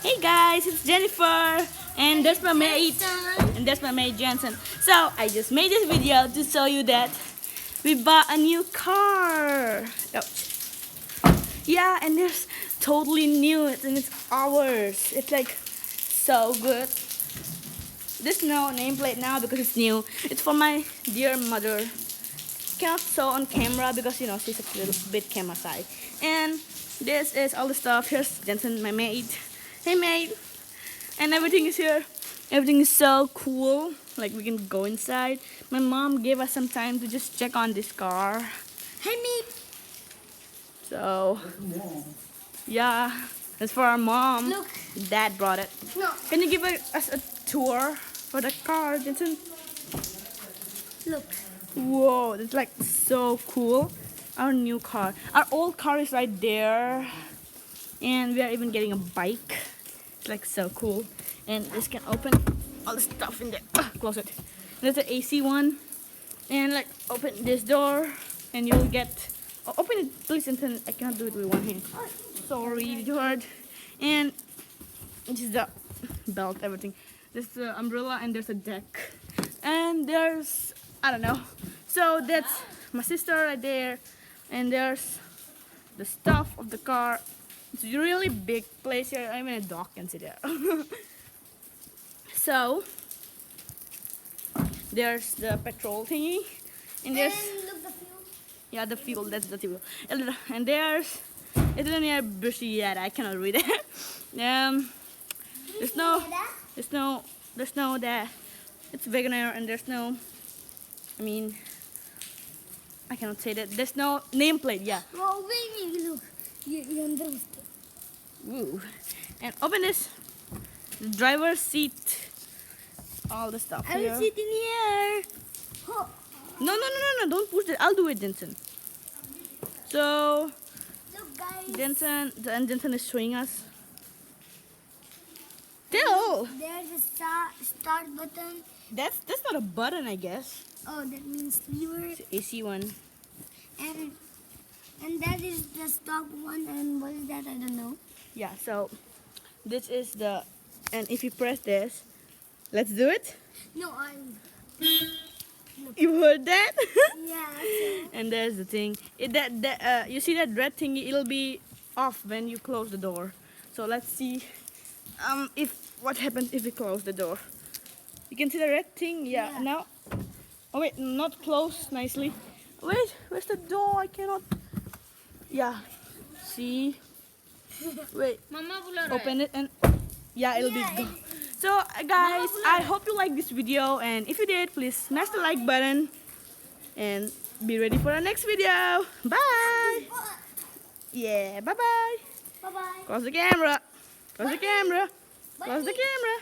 Hey guys, it's Jennifer, and there's my mate, Jensen. So I just made this video to show you that we bought a new car. Ouch. Yeah, and it's totally new, and it's ours. It's like so good. There's no nameplate now because it's new. It's for my dear mother. Cannot show on camera because she's a little bit camera shy. And this is all the stuff. Here's Jensen, my mate. Hey mate. And everything is here. Everything is so cool. Like we can go inside. My mom gave us some time to just check on this car. Hey mate. So yeah, it's for our mom. Look. Dad brought it. No. Can you give us a tour for the car, Jensen? Look. Whoa, that's like so cool. Our new car. Our old car is right there. And we are even getting a bike. It's like so cool. And this can open all the stuff in there. Close it. There's the AC one. And like open this door and you'll get open it please, and then I cannot do it with one hand. Sorry, did you heard? And this is the belt, everything. There's the umbrella and there's a deck. And there's I don't know. So that's my sister right there. And there's the stuff of the car. It's a really big place here. Even a dog can sit there. So there's the petrol thingy. And there's Look the fuel. yeah, the fuel. That's the fuel. And there's it's in near bushy yet. I cannot read it. There's no that. It's WAGONR and there's no. I mean, I cannot say that. There's no nameplate. Yeah. Oh wait, look. You understand. Woo. And open this. The driver's seat. All the stuff I here. will sit in here. Oh. No. Don't push it. I'll do it, Jensen. So, Look guys. Jensen is showing us. Still. There's a start button. That's not a button, I guess. Oh, that means lever. It's the AC one. And that is the stock one. And what is that? I don't know. Yeah. So, this is the. And if you press this, let's do it. No, You heard that? yeah. And there's the thing. You see that red thingy? It'll be off when you close the door. So let's see. If what happens if we close the door? You can see the red thing. Yeah. Yeah. Now. Oh wait, not closed nicely. Wait, where's the door? I cannot. Yeah. See. Wait. Mama pula Open it and yeah, it'll be gone. So guys, I hope you like this video, and if you did, please smash the like button and be ready for our next video. Bye. Yeah, bye bye. Bye bye. Close the camera. Close the camera. Close the camera.